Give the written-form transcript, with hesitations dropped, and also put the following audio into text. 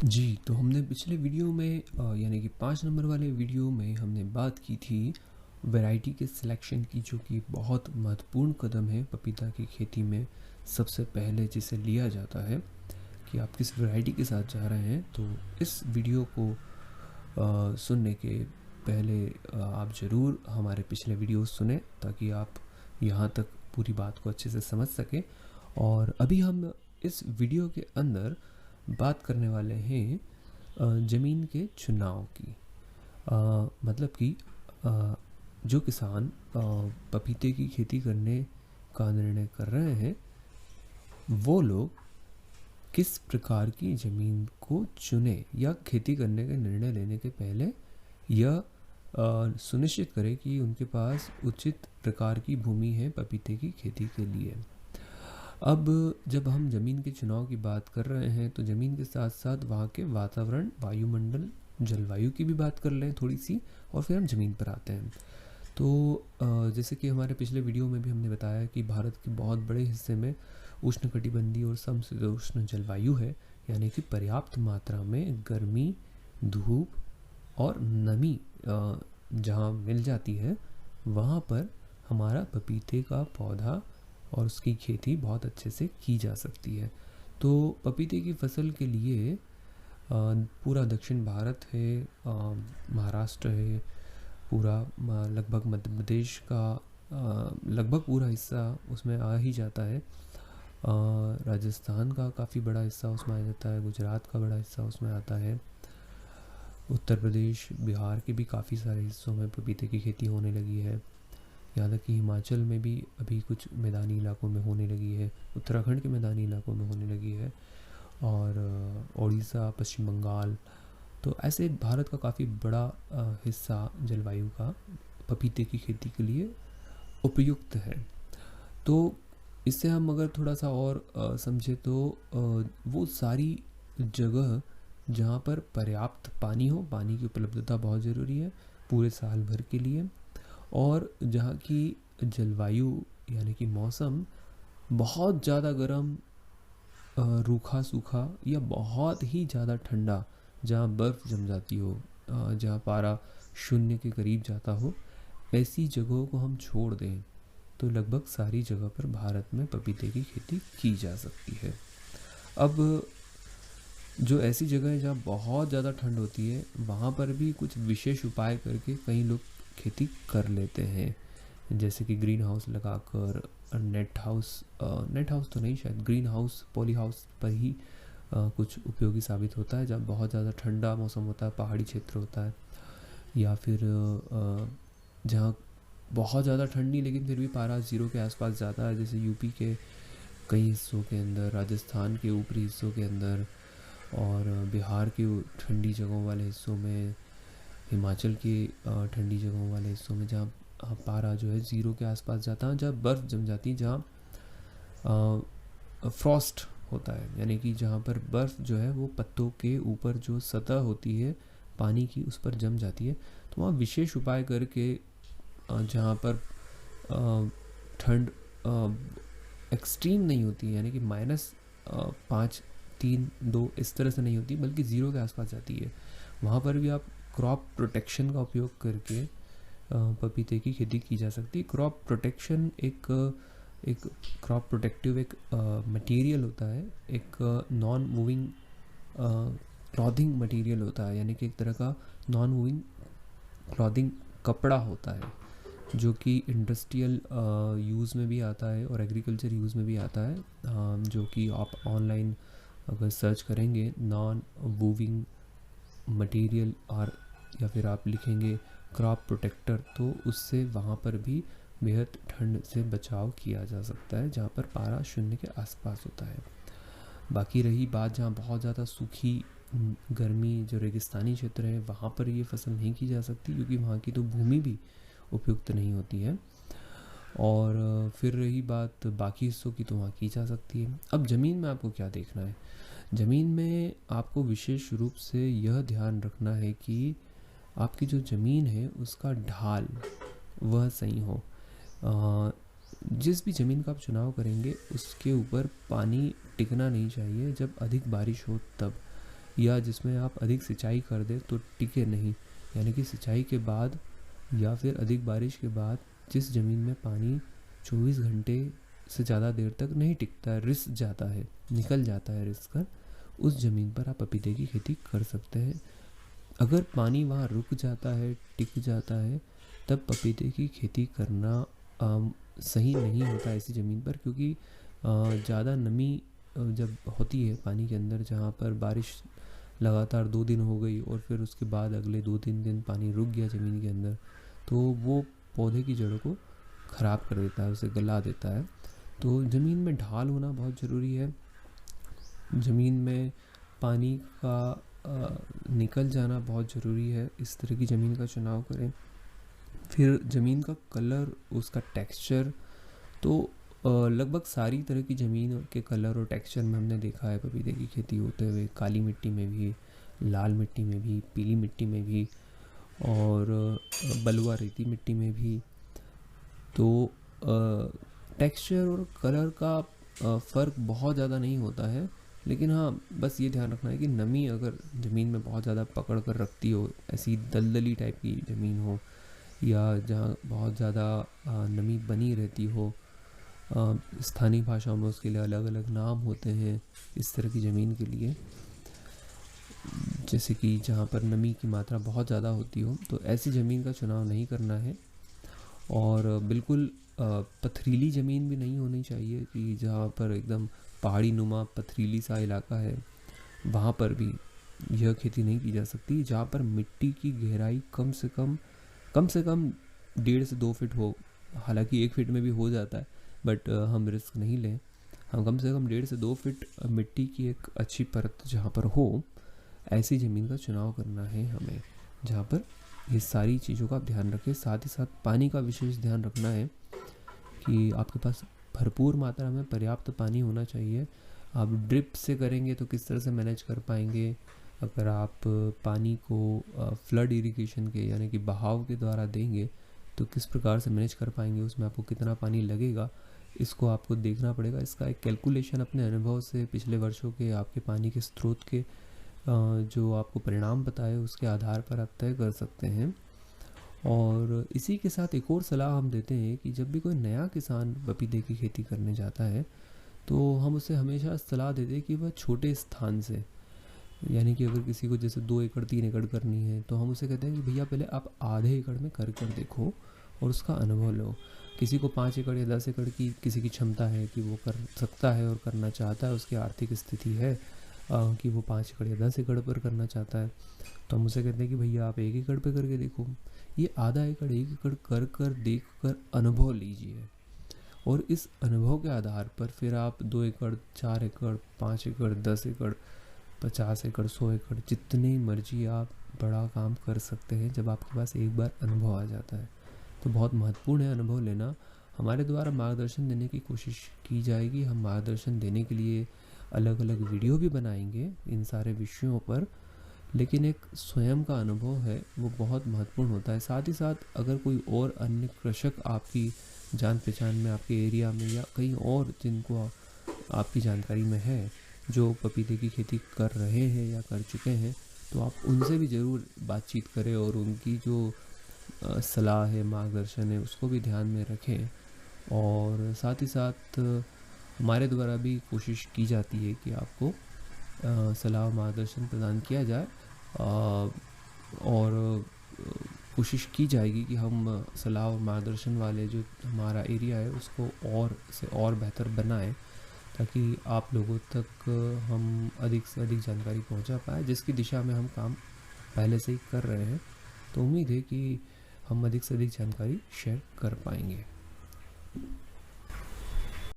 जी, तो हमने पिछले वीडियो में यानी कि 5 नंबर वाले वीडियो में हमने बात की थी वैरायटी के सिलेक्शन की, जो कि बहुत महत्वपूर्ण कदम है पपीता की खेती में। सबसे पहले जिसे लिया जाता है कि आप किस वैरायटी के साथ जा रहे हैं। तो इस वीडियो को सुनने के पहले आप ज़रूर हमारे पिछले वीडियो सुने, ताकि आप यहाँ तक पूरी बात को अच्छे से समझ सकें। और अभी हम इस वीडियो के अंदर बात करने वाले हैं ज़मीन के चुनाव की। मतलब कि जो किसान पपीते की खेती करने का निर्णय कर रहे हैं, वो लोग किस प्रकार की ज़मीन को चुने, या खेती करने का निर्णय लेने के पहले यह सुनिश्चित करें कि उनके पास उचित प्रकार की भूमि है पपीते की खेती के लिए। अब जब हम ज़मीन के चुनाव की बात कर रहे हैं, तो ज़मीन के साथ साथ वहाँ के वातावरण, वायुमंडल, जलवायु की भी बात कर लें थोड़ी सी, और फिर हम ज़मीन पर आते हैं। तो जैसे कि हमारे पिछले वीडियो में भी हमने बताया कि भारत के बहुत बड़े हिस्से में उष्णकटिबंधीय और समशीतोष्ण जलवायु है, यानी कि पर्याप्त मात्रा में गर्मी, धूप और नमी जहाँ मिल जाती है, वहाँ पर हमारा पपीते का पौधा और उसकी खेती बहुत अच्छे से की जा सकती है। तो पपीते की फसल के लिए पूरा दक्षिण भारत है, महाराष्ट्र है, पूरा लगभग मध्य प्रदेश का लगभग पूरा हिस्सा उसमें आ ही जाता है। राजस्थान का काफ़ी बड़ा हिस्सा उसमें आ जाता है, गुजरात का बड़ा हिस्सा उसमें आता है, उत्तर प्रदेश, बिहार के भी काफ़ी सारे हिस्सों में पपीते की खेती होने लगी है। यहाँ तक कि हिमाचल में भी अभी कुछ मैदानी इलाकों में होने लगी है, उत्तराखंड के मैदानी इलाकों में होने लगी है, और उड़ीसा, पश्चिम बंगाल। तो ऐसे भारत का काफ़ी बड़ा हिस्सा जलवायु का पपीते की खेती के लिए उपयुक्त है। तो इससे हम अगर थोड़ा सा और समझे, तो वो सारी जगह जहाँ पर पर्याप्त पानी हो, पानी की उपलब्धता बहुत ज़रूरी है पूरे साल भर के लिए, और जहाँ की जलवायु यानी कि मौसम बहुत ज़्यादा गर्म, रूखा सूखा, या बहुत ही ज़्यादा ठंडा, जहाँ बर्फ़ जम जाती हो, जहाँ पारा शून्य के करीब जाता हो, ऐसी जगहों को हम छोड़ दें तो लगभग सारी जगह पर भारत में पपीते की खेती की जा सकती है। अब जो ऐसी जगह है जहाँ बहुत ज़्यादा ठंड होती है, वहाँ पर भी कुछ विशेष उपाय करके कई लोग खेती कर लेते हैं, जैसे कि ग्रीन हाउस लगाकर, नेट हाउस तो नहीं, शायद ग्रीन हाउस, पॉली हाउस पर ही कुछ उपयोगी साबित होता है जब बहुत ज़्यादा ठंडा मौसम होता है, पहाड़ी क्षेत्र होता है, या फिर जहाँ बहुत ज़्यादा ठंड नहीं लेकिन फिर भी पारा ज़ीरो के आसपास जाता है, जैसे यूपी के कई हिस्सों के अंदर, राजस्थान के ऊपरी हिस्सों के अंदर, और बिहार के ठंडी जगहों वाले हिस्सों में, हिमाचल की ठंडी जगहों वाले हिस्सों में, जहाँ पारा जो है ज़ीरो के आसपास जाता है, जहाँ बर्फ़ जम जाती है, जहाँ फ्रॉस्ट होता है, यानी कि जहाँ पर बर्फ़ जो है वो पत्तों के ऊपर जो सतह होती है पानी की, उस पर जम जाती है। तो वहाँ विशेष उपाय करके जहाँ पर ठंड एक्सट्रीम नहीं होती, यानी कि -5, 3, 2 इस तरह से नहीं होती, बल्कि ज़ीरो के आसपास जाती है, वहाँ पर भी आप क्रॉप प्रोटेक्शन का उपयोग करके पपीते की खेती की जा सकती है। क्रॉप प्रोटेक्शन एक क्रॉप प्रोटेक्टिव एक मटेरियल होता है, एक नॉन मूविंग क्लॉथिंग मटेरियल होता है, यानी कि एक तरह का नॉन मूविंग क्लॉथिंग कपड़ा होता है, जो कि इंडस्ट्रियल यूज़ में भी आता है और एग्रीकल्चर यूज़ में भी आता है, जो कि आप ऑनलाइन अगर सर्च करेंगे नॉन वूविंग मटेरियल, और या फिर आप लिखेंगे क्रॉप प्रोटेक्टर, तो उससे वहाँ पर भी बेहद ठंड से बचाव किया जा सकता है, जहाँ पर पारा शून्य के आसपास होता है। बाकी रही बात जहाँ बहुत ज़्यादा सूखी गर्मी, जो रेगिस्तानी क्षेत्र है, वहाँ पर ये फसल नहीं की जा सकती, क्योंकि वहाँ की तो भूमि भी उपयुक्त नहीं होती है। और फिर रही बात बाकी हिस्सों की, तो वहाँ की जा सकती है। अब ज़मीन में आपको क्या देखना है? ज़मीन में आपको विशेष रूप से यह ध्यान रखना है कि आपकी जो ज़मीन है उसका ढाल वह सही हो। जिस भी ज़मीन का आप चुनाव करेंगे उसके ऊपर पानी टिकना नहीं चाहिए जब अधिक बारिश हो तब, या जिसमें आप अधिक सिंचाई कर दें तो टिके नहीं, यानी कि सिंचाई के बाद या फिर अधिक बारिश के बाद जिस ज़मीन में पानी 24 घंटे से ज़्यादा देर तक नहीं टिकता, रिस जाता है, निकल जाता है रिस कर, उस ज़मीन पर आप पपीते की खेती कर सकते हैं। अगर पानी वहाँ रुक जाता है, टिक जाता है, तब पपीते की खेती करना सही नहीं होता ऐसी ज़मीन पर, क्योंकि ज़्यादा नमी जब होती है पानी के अंदर, जहाँ पर बारिश लगातार 2 दिन हो गई और फिर उसके बाद अगले 2-3 दिन पानी रुक गया ज़मीन के अंदर, तो वो पौधे की जड़ों को ख़राब कर देता है, उसे गला देता है। तो ज़मीन में ढाल होना बहुत ज़रूरी है, ज़मीन में पानी का निकल जाना बहुत ज़रूरी है। इस तरह की ज़मीन का चुनाव करें। फिर ज़मीन का कलर, उसका टेक्सचर, तो लगभग सारी तरह की ज़मीन के कलर और टेक्सचर में हमने देखा है पपीते की खेती होते हुए, काली मिट्टी में भी, लाल मिट्टी में भी, पीली मिट्टी में भी और बलुआ रेती मिट्टी में भी। तो टेक्सचर और कलर का फ़र्क बहुत ज़्यादा नहीं होता है, लेकिन हाँ, बस ये ध्यान रखना है कि नमी अगर ज़मीन में बहुत ज़्यादा पकड़ कर रखती हो, ऐसी दलदली टाइप की ज़मीन हो, या जहाँ बहुत ज़्यादा नमी बनी रहती हो, स्थानीय भाषाओं में उसके लिए अलग अलग नाम होते हैं इस तरह की ज़मीन के लिए, जैसे कि जहाँ पर नमी की मात्रा बहुत ज़्यादा होती हो, तो ऐसी ज़मीन का चुनाव नहीं करना है। और बिल्कुल पथरीली ज़मीन भी नहीं होनी चाहिए कि जहाँ पर एकदम पहाड़ी नुमा पथरीली सा इलाका है, वहाँ पर भी यह खेती नहीं की जा सकती। जहाँ पर मिट्टी की गहराई कम से कम 1.5 से 2 फीट हो, हालांकि 1 फीट में भी हो जाता है, बट हम रिस्क नहीं लें। हम कम से कम 1.5 से 2 फीट मिट्टी की एक अच्छी परत जहाँ पर हो, ऐसी ज़मीन का चुनाव करना है हमें, जहाँ पर ये सारी चीज़ों का आप ध्यान रखें। साथ ही साथ पानी का विशेष ध्यान रखना है कि आपके पास भरपूर मात्रा में पर्याप्त पानी होना चाहिए। आप ड्रिप से करेंगे तो किस तरह से मैनेज कर पाएंगे, अगर आप पानी को फ्लड इरिगेशन के यानी कि बहाव के द्वारा देंगे तो किस प्रकार से मैनेज कर पाएंगे, उसमें आपको कितना पानी लगेगा, इसको आपको देखना पड़ेगा। इसका एक कैलकुलेशन अपने अनुभव से, पिछले वर्षों के आपके पानी के स्रोत के जो आपको परिणाम बताए उसके आधार पर आप तय कर सकते हैं। और इसी के साथ एक और सलाह हम देते हैं कि जब भी कोई नया किसान पपीते की खेती करने जाता है तो हम उसे हमेशा सलाह देते हैं कि वह छोटे स्थान से, यानी कि अगर किसी को जैसे 2 एकड़ 3 एकड़ करनी है तो हम उसे कहते हैं कि भैया पहले आप आधे एकड़ में कर देखो और उसका अनुभव लो। किसी को 5 एकड़ या 10 एकड़ की किसी की क्षमता है कि वो कर सकता है और करना चाहता है, उसकी आर्थिक स्थिति है कि वो 5 एकड़ या 10 एकड़ पर करना चाहता है, तो हम उसे कहते हैं कि भैया आप 1 एकड़ पे करके देखो। ये आधा एकड़ 1 एकड़ कर देख कर अनुभव लीजिए, और इस अनुभव के आधार पर फिर आप 2 एकड़ 4 एकड़ 5 एकड़ 10 एकड़ 50 एकड़ 100 एकड़ जितनी मर्जी आप बड़ा काम कर सकते हैं जब आपके पास एक बार अनुभव आ जाता है। तो बहुत महत्वपूर्ण है अनुभव लेना। हमारे द्वारा मार्गदर्शन देने की कोशिश की जाएगी। हम मार्गदर्शन देने के लिए अलग अलग वीडियो भी बनाएंगे इन सारे विषयों पर, लेकिन एक स्वयं का अनुभव है वो बहुत महत्वपूर्ण होता है। साथ ही साथ अगर कोई और अन्य कृषक आपकी जान पहचान में, आपके एरिया में या कहीं और जिनको आपकी जानकारी में है जो पपीते की खेती कर रहे हैं या कर चुके हैं, तो आप उनसे भी ज़रूर बातचीत करें और उनकी जो सलाह है, मार्गदर्शन है, उसको भी ध्यान में रखें। और साथ ही साथ हमारे द्वारा भी कोशिश की जाती है कि आपको सलाह और मार्गदर्शन प्रदान किया जाए, और कोशिश की जाएगी कि हम सलाह और मार्गदर्शन वाले जो हमारा एरिया है उसको और से और बेहतर बनाएं, ताकि आप लोगों तक हम अधिक से अधिक जानकारी पहुंचा पाएँ, जिसकी दिशा में हम काम पहले से ही कर रहे हैं। तो उम्मीद है कि हम अधिक से अधिक जानकारी शेयर कर पाएंगे।